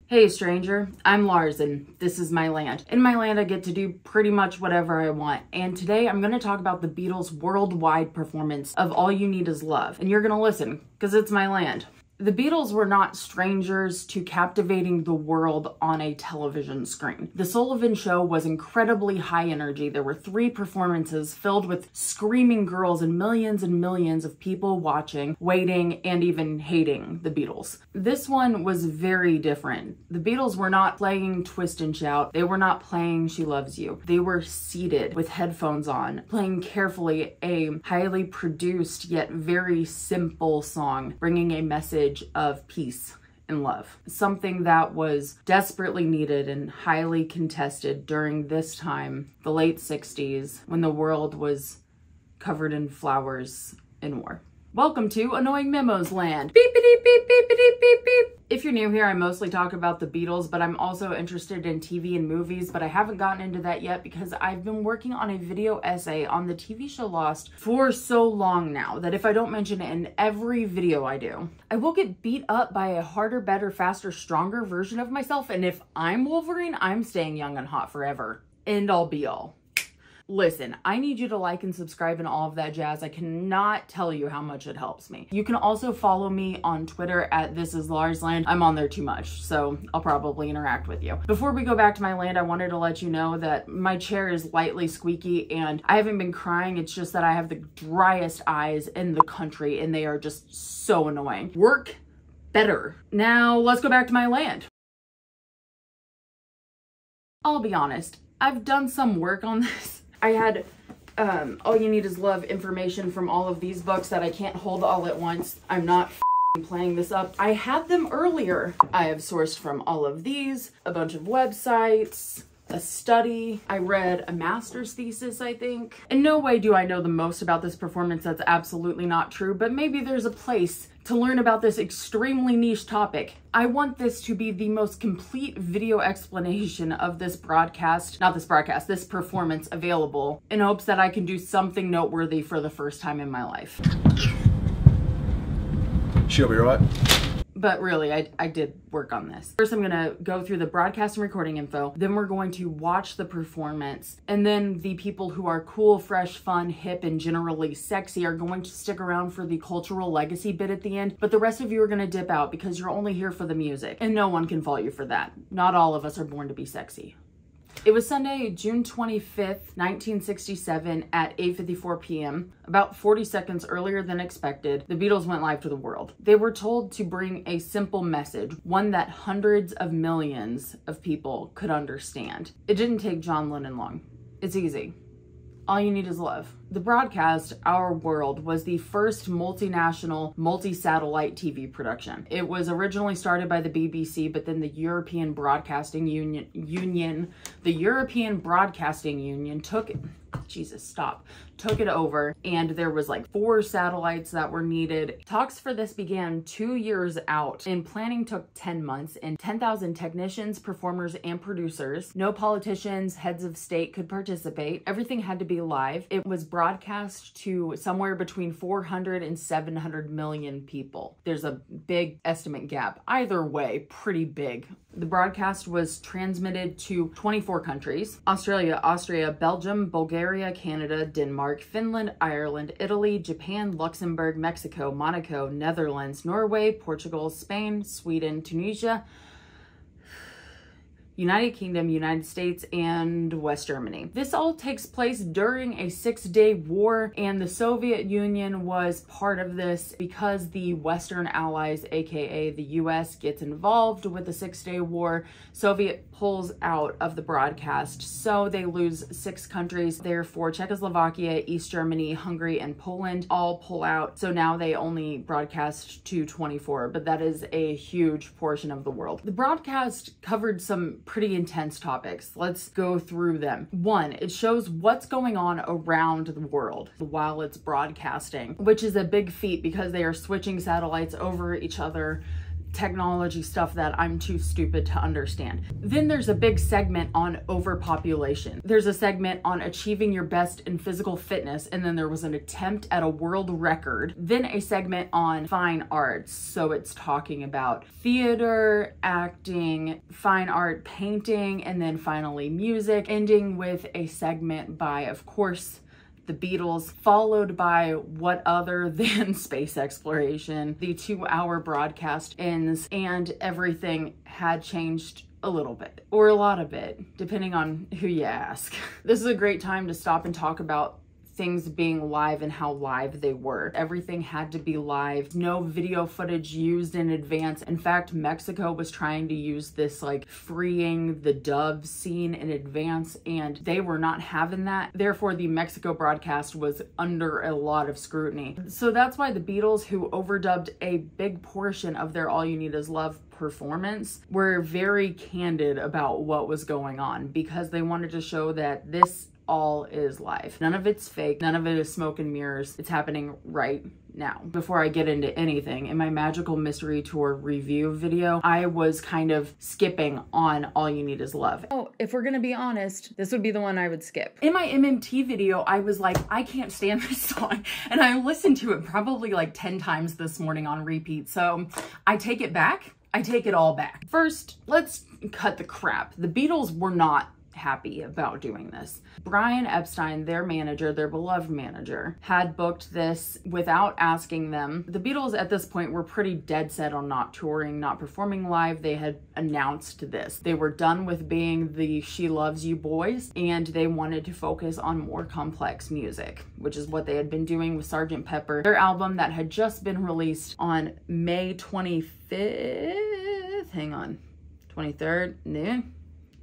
Hey stranger, I'm Lars and this is my land. In my land I get to do pretty much whatever I want, and today I'm going to talk about the Beatles' worldwide performance of All You Need Is Love, and you're going to listen because it's my land. The Beatles were not strangers to captivating the world on a television screen. The Sullivan Show was incredibly high energy. There were 3 performances filled with screaming girls and millions of people watching, waiting, and even hating the Beatles. This one was very different. The Beatles were not playing Twist and Shout. They were not playing She Loves You. They were seated with headphones on, playing carefully a highly produced yet very simple song, bringing a message of peace and love. Something that was desperately needed and highly contested during this time, the late 60s, when the world was covered in flowers and war. Welcome to Annoying Memos Land. Beep, beep, beep, beep, beep, beep, beep. If you're new here, I mostly talk about the Beatles, but I'm also interested in TV and movies, but I haven't gotten into that yet because I've been working on a video essay on the TV show Lost for so long now that if I don't mention it in every video I do, I will get beat up by a harder, better, faster, stronger version of myself, and if I'm Wolverine, I'm staying young and hot forever. End all be all. Listen, I need you to like and subscribe and all of that jazz. I cannot tell you how much it helps me. You can also follow me on Twitter at @ThisIsLarsland. I'm on there too much, so I'll probably interact with you. Before we go back to my land, I wanted to let you know that my chair is lightly squeaky and I haven't been crying. It's just that I have the driest eyes in the country and they are just so annoying. Work better. Now let's go back to my land. I'll be honest, I've done some work on this. I had All You Need Is Love information from all of these books that I can't hold all at once. I'm not playing this up. I had them earlier. I have sourced from all of these, a bunch of websites, a study. I read a master's thesis, I think. In no way do I know the most about this performance. That's absolutely not true, but maybe there's a place to learn about this extremely niche topic. I want this to be the most complete video explanation of this broadcast, not this broadcast, this performance available, in hopes that I can do something noteworthy for the first time in my life. She'll be right. But really, I did work on this. First, I'm gonna go through the broadcast and recording info. Then we're going to watch the performance. And then the people who are cool, fresh, fun, hip, and generally sexy are going to stick around for the cultural legacy bit at the end. But the rest of you are gonna dip out because you're only here for the music. And no one can fault you for that. Not all of us are born to be sexy. It was Sunday, June 25th, 1967 at 8:54 p.m. About 40 seconds earlier than expected, the Beatles went live to the world. They were told to bring a simple message, one that hundreds of millions of people could understand. It didn't take John Lennon long. It's easy. All you need is love. The broadcast, Our World, was the first multinational, multi-satellite TV production. It was originally started by the BBC, but then the European Broadcasting Union took it. Jesus, stop. Took it over, and there was like 4 satellites that were needed. Talks for this began 2 years out, and planning took 10 months, and 10,000 technicians, performers, and producers. No politicians, heads of state could participate. Everything had to be live. It was broadcast to somewhere between 400 and 700 million people. There's a big estimate gap. Either way, pretty big. The broadcast was transmitted to 24 countries: Australia, Austria, Belgium, Bulgaria, Canada, Denmark, Finland, Ireland, Italy, Japan, Luxembourg, Mexico, Monaco, Netherlands, Norway, Portugal, Spain, Sweden, Tunisia, United Kingdom, United States, and West Germany. This all takes place during a 6-day war, and the Soviet Union was part of this because the Western Allies, aka the US, gets involved with the 6-day war. Soviet pulls out of the broadcast, so they lose 6 countries. Therefore, Czechoslovakia, East Germany, Hungary, and Poland all pull out. So now they only broadcast to 24, but that is a huge portion of the world. The broadcast covered some pretty intense topics. Let's go through them. 1, it shows what's going on around the world while it's broadcasting, which is a big feat because they are switching satellites over each other technology stuff that I'm too stupid to understand. Then there's a big segment on overpopulation. There's a segment on achieving your best in physical fitness, and then there was an attempt at a world record. Then a segment on fine arts. So it's talking about theater, acting, fine art, painting, and then finally music, ending with a segment by, of course, the Beatles, followed by what other than space exploration. The 2-hour broadcast ends and everything had changed a little bit or a lot of it, depending on who you ask. This is a great time to stop and talk about things being live and how live they were. Everything had to be live. No video footage used in advance. In fact, Mexico was trying to use this like freeing the dove scene in advance, and they were not having that. Therefore, the Mexico broadcast was under a lot of scrutiny. So that's why the Beatles, who overdubbed a big portion of their All You Need Is Love performance, were very candid about what was going on, because they wanted to show that this all is live. None of it's fake. None of it is smoke and mirrors. It's happening right now. Before I get into anything, in my Magical Mystery Tour review video, I was kind of skipping on All You Need Is Love. Oh, if we're gonna be honest, this would be the one I would skip. In my MMT video, I was like, I can't stand this song. And I listened to it probably like 10 times this morning on repeat. So I take it back. I take it all back. First, let's cut the crap. The Beatles were not happy about doing this. Brian Epstein, their manager, their beloved manager, had booked this without asking them. The Beatles at this point were pretty dead set on not touring, not performing live. They had announced this. They were done with being the She Loves You boys, and they wanted to focus on more complex music, which is what they had been doing with Sgt. Pepper, their album that had just been released on May 25th. Hang on. 23rd? Nah.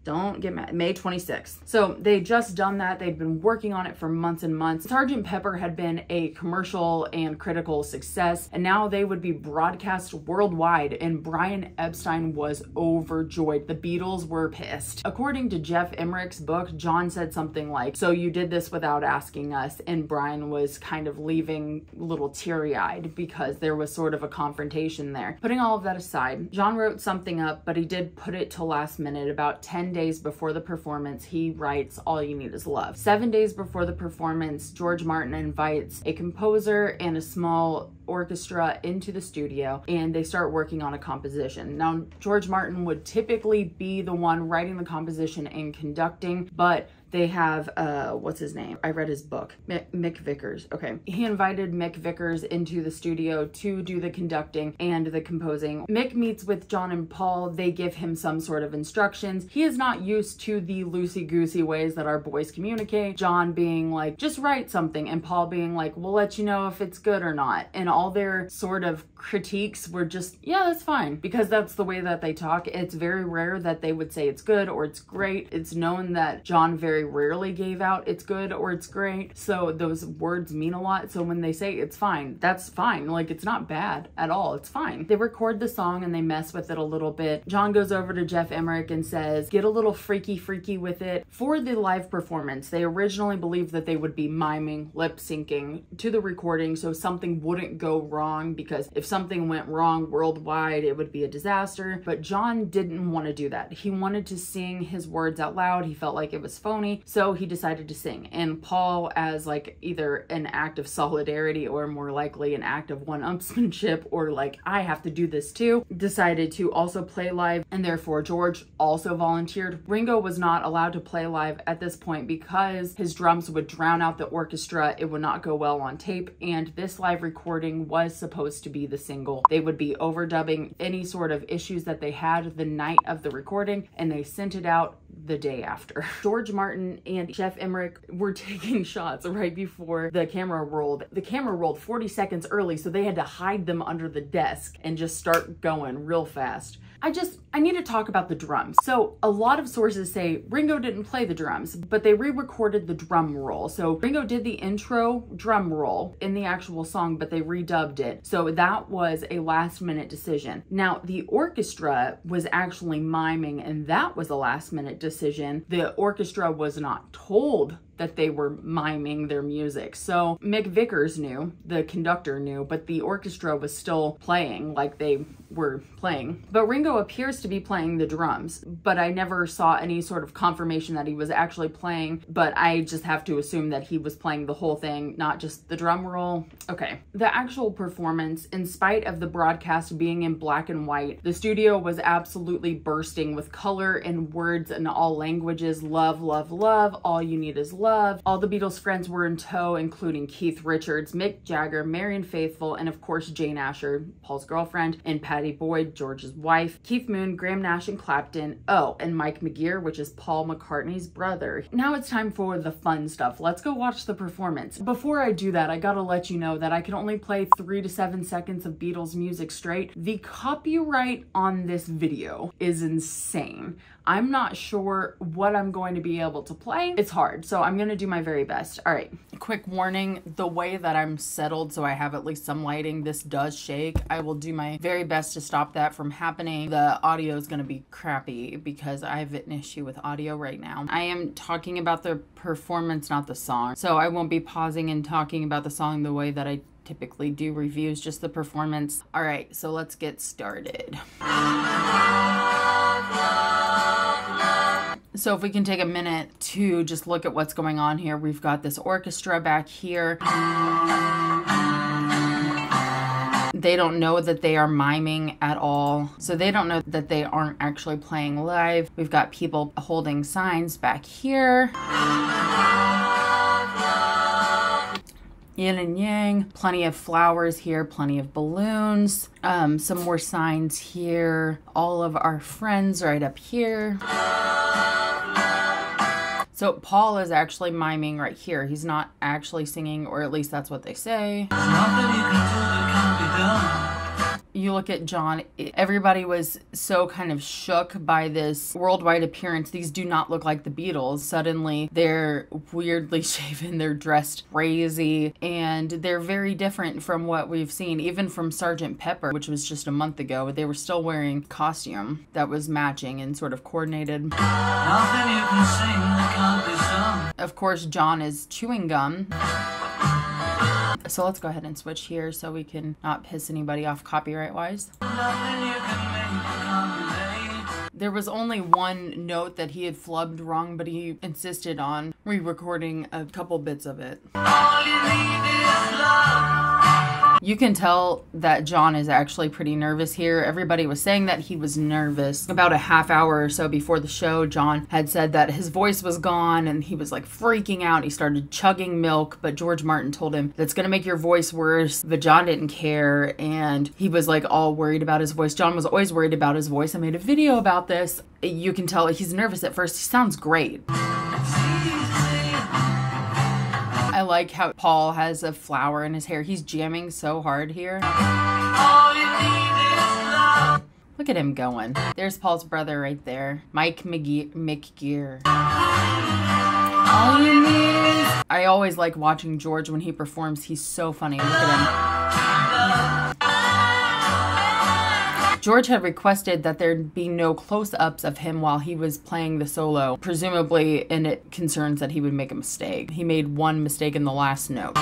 Don't get mad. May 26th. So they just done that. They'd been working on it for months and months. Sgt. Pepper had been a commercial and critical success, and now they would be broadcast worldwide, and Brian Epstein was overjoyed. The Beatles were pissed. According to Geoff Emerick's book, John said something like, "So you did this without asking us," and Brian was kind of leaving a little teary-eyed because there was sort of a confrontation there. Putting all of that aside, John wrote something up, but he did put it to last minute. About 10 days before the performance, he writes All You Need Is Love. 7 days before the performance, George Martin invites a composer and a small orchestra into the studio, and they start working on a composition. Now, George Martin would typically be the one writing the composition and conducting, but they have, what's his name? I read his book, Mick Vickers. Okay. He invited Mick Vickers into the studio to do the conducting and the composing. Mick meets with John and Paul. They give him some sort of instructions. He is not used to the loosey-goosey ways that our boys communicate. John being like, just write something, and Paul being like, we'll let you know if it's good or not. And all their sort of critiques were just, yeah, that's fine, because that's the way that they talk. It's very rare that they would say it's good or it's great. It's known that John very rarely gave out it's good or it's great, so those words mean a lot. So when they say it's fine, that's fine. Like, it's not bad at all. It's fine. They record the song and they mess with it a little bit. John goes over to Geoff Emerick and says, get a little freaky with it. For the live performance, they originally believed that they would be miming, lip syncing to the recording, so something wouldn't go wrong, because if something went wrong worldwide, it would be a disaster. But John didn't want to do that. He wanted to sing his words out loud. He felt like it was phony, so he decided to sing. And Paul, as like either an act of solidarity or more likely an act of one-upsmanship, or like, I have to do this too, decided to also play live, and therefore George also volunteered. Ringo was not allowed to play live at this point because his drums would drown out the orchestra. It would not go well on tape, and this live recording was supposed to be the single. They would be overdubbing any sort of issues that they had the night of the recording, and they sent it out the day after. George Martin and Geoff Emerick were taking shots right before the camera rolled. The camera rolled 40 seconds early, so they had to hide them under the desk and just start going real fast. I need to talk about the drums. So a lot of sources say Ringo didn't play the drums, but they re-recorded the drum roll. So Ringo did the intro drum roll in the actual song, but they redubbed it. So that was a last minute decision. Now the orchestra was actually miming, and that was a last minute decision. The orchestra was not told that they were miming their music. So Mick Vickers knew, the conductor knew, but the orchestra was still playing like they were playing. But Ringo appears to be playing the drums, but I never saw any sort of confirmation that he was actually playing, but I just have to assume that he was playing the whole thing, not just the drum roll. Okay, the actual performance, in spite of the broadcast being in black and white, the studio was absolutely bursting with color and words in all languages. Love, love, love. All you need is love. All the Beatles friends were in tow, including Keith Richards, Mick Jagger, Marian Faithfull, and of course Jane Asher, Paul's girlfriend, and Pattie Boyd, George's wife, Keith Moon, Graham Nash, and Clapton. Oh, and Mike McGear, which is Paul McCartney's brother. Now it's time for the fun stuff. Let's go watch the performance. Before I do that, I gotta let you know that I can only play 3 to 7 seconds of Beatles music straight. The copyright on this video is insane. I'm not sure what I'm going to be able to play. It's hard, so I'm gonna do my very best. All right, quick warning, the way that I'm settled, so I have at least some lighting, this does shake. I will do my very best to stop that from happening. The audio is gonna be crappy because I have an issue with audio right now. I am talking about the performance, not the song. So I won't be pausing and talking about the song the way that I typically do reviews, just the performance. All right, so let's get started. So if we can take a minute to just look at what's going on here. We've got this orchestra back here. They don't know that they are miming at all. So they don't know that they aren't actually playing live. We've got people holding signs back here. Yin and yang, plenty of flowers here, plenty of balloons, some more signs here. All of our friends right up here. So Paul is actually miming right here. He's not actually singing, or at least that's what they say. You look at John, everybody was so kind of shook by this worldwide appearance. These do not look like the Beatles. Suddenly they're weirdly shaven, they're dressed crazy, and they're very different from what we've seen, even from Sgt. Pepper, which was just a month ago. They were still wearing costume that was matching and sort of coordinated. Nothing you can sing that can't be sung. Of course, John is chewing gum. So let's go ahead and switch here so we can not piss anybody off copyright-wise. There was only one note that he had flubbed wrong, but he insisted on re-recording a couple bits of it. All you need is love. You can tell that John is actually pretty nervous here. Everybody was saying that he was nervous. About a half hour or so before the show, John had said that his voice was gone and he was like freaking out. He started chugging milk, but George Martin told him that's gonna make your voice worse. But John didn't care, and he was like all worried about his voice. John was always worried about his voice. I made a video about this. You can tell he's nervous at first. He sounds great. I like how Paul has a flower in his hair. He's jamming so hard here. All you need is love. Look at him going. There's Paul's brother right there. Mike McGear. All you need is... I always like watching George when he performs. He's so funny. Look at him. George had requested that there be no close-ups of him while he was playing the solo, presumably in it concerns that he would make a mistake. He made one mistake in the last note.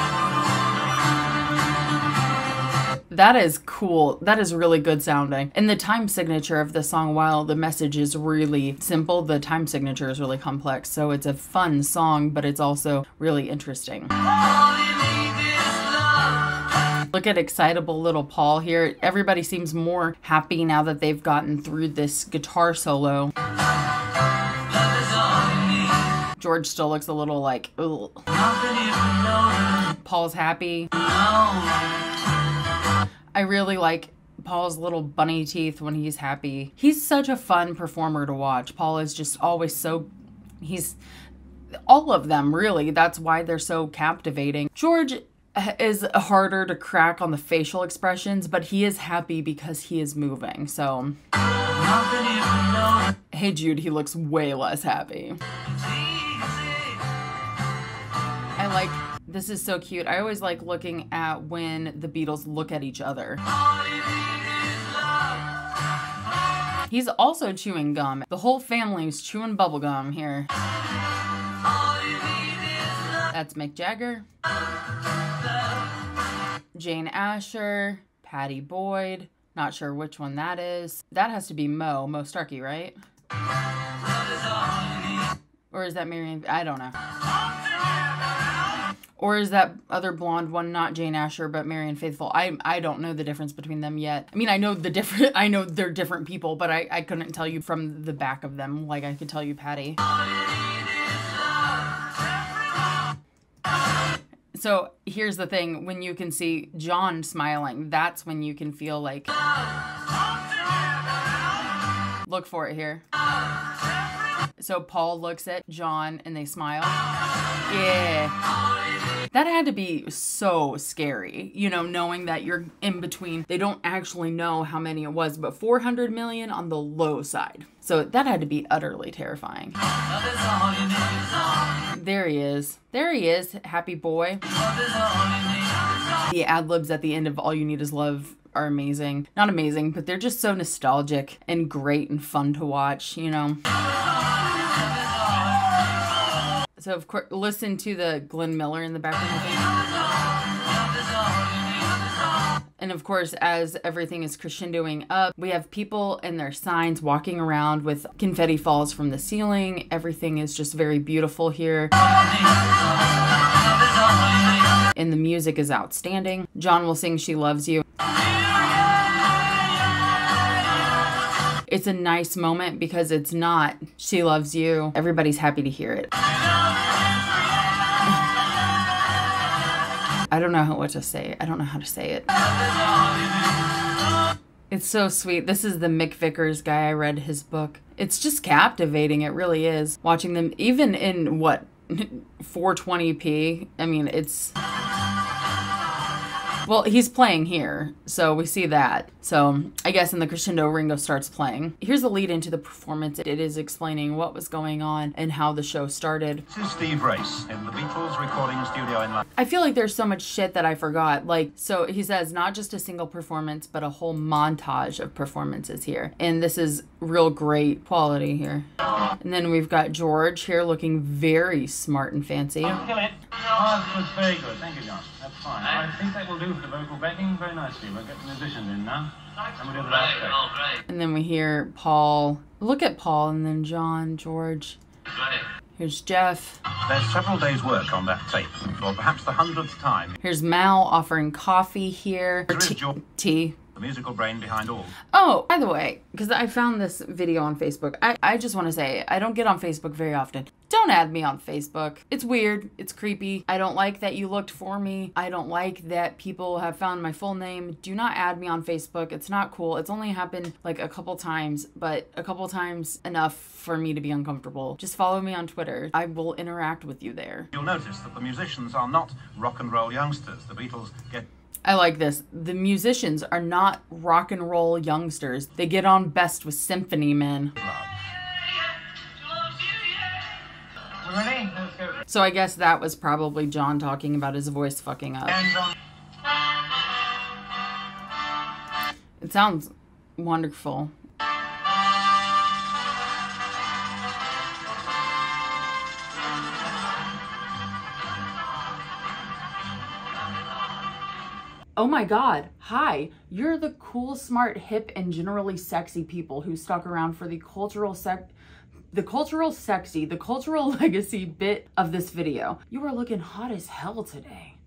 That is cool. That is really good sounding. And the time signature of the song, while the message is really simple, the time signature is really complex. So it's a fun song, but it's also really interesting. Look at excitable little Paul here. Everybody seems more happy now that they've gotten through this guitar solo. George still looks a little like, ugh. Paul's happy. I really like Paul's little bunny teeth when he's happy. He's such a fun performer to watch. Paul is just always so, he's, all of them really. That's why they're so captivating. George is harder to crack on the facial expressions, but he is happy because he is moving. So, Hey Jude, he looks way less happy. I like, this is so cute. I always like looking at when the Beatles look at each other. He's also chewing gum. The whole family is chewing bubble gum here. That's Mick Jagger. Jane Asher. Patty Boyd. Not sure which one that is. That has to be Mo Starkey, right? Or is that Marianne? I don't know. Or is that other blonde one not Jane Asher but Marianne Faithfull? I don't know the difference between them yet. I mean, I know they're different people, but I couldn't tell you from the back of them like I could tell you Patty. So here's the thing, when you can see John smiling, that's when you can feel like, look for it here. So Paul looks at John and they smile. Yeah. That had to be so scary, you know, knowing that you're in between. They don't actually know how many it was, but 400 million on the low side. So that had to be utterly terrifying. There he is. There he is, happy boy. The ad-libs at the end of All You Need Is Love are amazing. Not amazing, but they're just so nostalgic and great and fun to watch, you know. So of course, listen to the Glenn Miller in the background. And of course, as everything is crescendoing up, we have people and their signs walking around with confetti falls from the ceiling. Everything is just very beautiful here. And the music is outstanding. John will sing She Loves You. It's a nice moment because it's not She Loves You. Everybody's happy to hear it. I don't know what to say. I don't know how to say it. It's so sweet. This is the Mick Vickers guy. I read his book. It's just captivating. It really is. Watching them, even in what, 420p. I mean, it's... Well, he's playing here, so we see that. So I guess in the crescendo, Ringo starts playing. Here's the lead into the performance. It is explaining what was going on and how the show started. This is Steve Race in the Beatles recording studio in London. I feel like there's so much shit that I forgot. Like, so he says not just a single performance, but a whole montage of performances here. And this is real great quality here. And then we've got George here looking very smart and fancy. Kill it. Oh, that was very good. Thank you, John. That's fine. I think that will do for the vocal backing very nicely. We'll get the musicians in now. And we'll do the last take. And then we hear Paul. Look at Paul and then John, George. Here's Geoff. There's several days' work on that tape for perhaps the 100th time. Here's Mal offering coffee here. Tea. The musical brain behind all. Oh, by the way, because I found this video on Facebook. I just want to say, I don't get on Facebook very often. Don't add me on Facebook. It's weird. It's creepy. I don't like that you looked for me. I don't like that people have found my full name. Do not add me on Facebook. It's not cool. It's only happened like a couple times, but a couple times enough for me to be uncomfortable. Just follow me on Twitter. I will interact with you there. You'll notice that the musicians are not rock and roll youngsters. The Beatles get... I like this. The musicians are not rock and roll youngsters. They get on best with symphony men. Ready? Let's go. So I guess that was probably John talking about his voice fucking up. It sounds wonderful. Oh my God, hi, you're the cool, smart, hip, and generally sexy people who stuck around for the cultural legacy bit of this video. You are looking hot as hell today.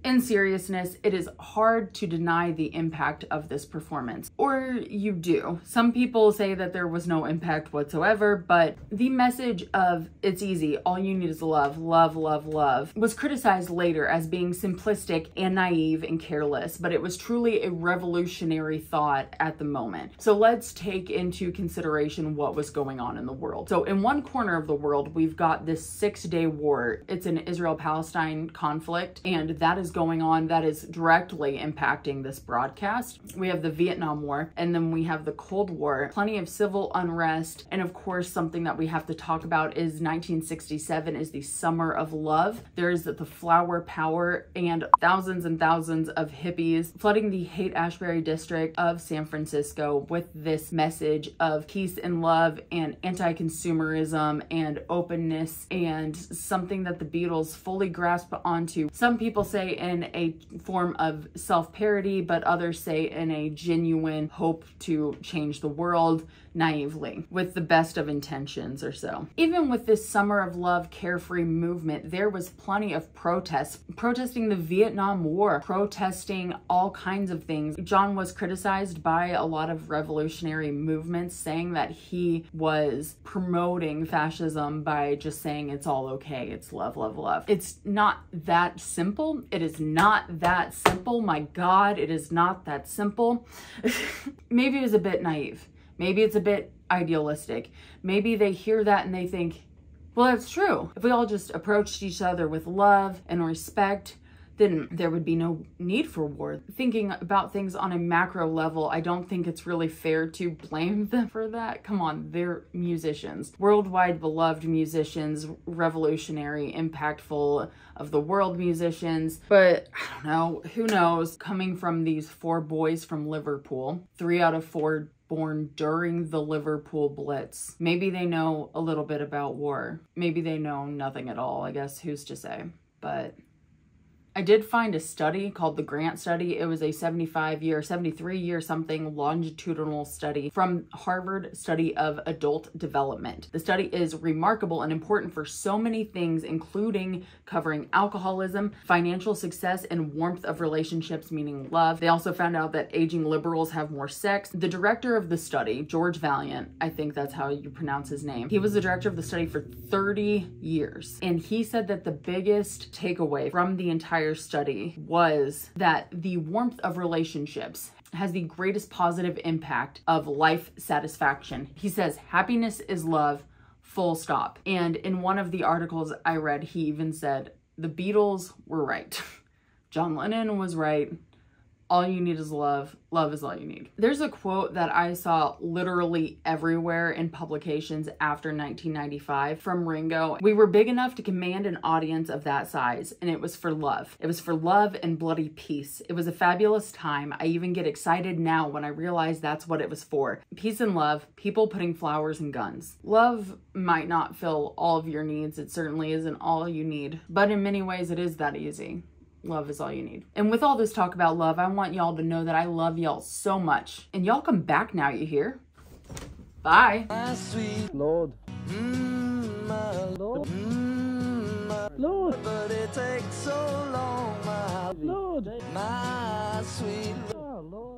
In seriousness, it is hard to deny the impact of this performance. Or you do. Some people say that there was no impact whatsoever, but the message of it's easy, all you need is love, love, love, love, was criticized later as being simplistic and naive and careless, but it was truly a revolutionary thought at the moment. So let's take into consideration what was going on in the world. So in one corner of the world, we've got this 6-day war. It's an Israel-Palestine conflict, and that is things going on that is directly impacting this broadcast. We have the Vietnam War, and then we have the Cold War, plenty of civil unrest, and of course something that we have to talk about is 1967 is the Summer of Love. There's the flower power and thousands of hippies flooding the Haight-Ashbury district of San Francisco with this message of peace and love and anti-consumerism and openness, and something that the Beatles fully grasp onto. Some people say in a form of self-parody, but others say in a genuine hope to change the world naively with the best of intentions or so. Even with this Summer of Love carefree movement, there was plenty of protests, protesting the Vietnam War, protesting all kinds of things. John was criticized by a lot of revolutionary movements, saying that he was promoting fascism by just saying it's all okay, it's love, love, love. It's not that simple. It is not that simple. My God, it is not that simple. Maybe it was a bit naive. Maybe it's a bit idealistic. Maybe they hear that and they think, well, that's true. If we all just approached each other with love and respect, then there would be no need for war. Thinking about things on a macro level, I don't think it's really fair to blame them for that. Come on, they're musicians. Worldwide beloved musicians, revolutionary, impactful, of the world musicians. But I don't know, who knows? Coming from these 4 boys from Liverpool, 3 out of 4 born during the Liverpool Blitz. Maybe they know a little bit about war. Maybe they know nothing at all. I guess who's to say? But I did find a study called the Grant Study. It was a 73-year something longitudinal study from Harvard Study of Adult Development. The study is remarkable and important for so many things, including covering alcoholism, financial success, and warmth of relationships, meaning love. They also found out that aging liberals have more sex. The director of the study, George Valiant, I think that's how you pronounce his name, he was the director of the study for 30 years. And he said that the biggest takeaway from the entire study was that the warmth of relationships has the greatest positive impact of life satisfaction. He says happiness is love, full stop. And in one of the articles I read, he even said the Beatles were right. John Lennon was right. All you need is love. Love is all you need. There's a quote that I saw literally everywhere in publications after 1995 from Ringo. We were big enough to command an audience of that size, and it was for love. It was for love and bloody peace. It was a fabulous time. I even get excited now when I realize that's what it was for. Peace and love, people putting flowers and guns. Love might not fill all of your needs. It certainly isn't all you need, but in many ways it is that easy. Love is all you need. And with all this talk about love, I want y'all to know that I love y'all so much. And y'all come back now, you hear? Bye. My sweet Lord. My Lord. My Lord. But it takes so long, my Lord. My sweet Lord.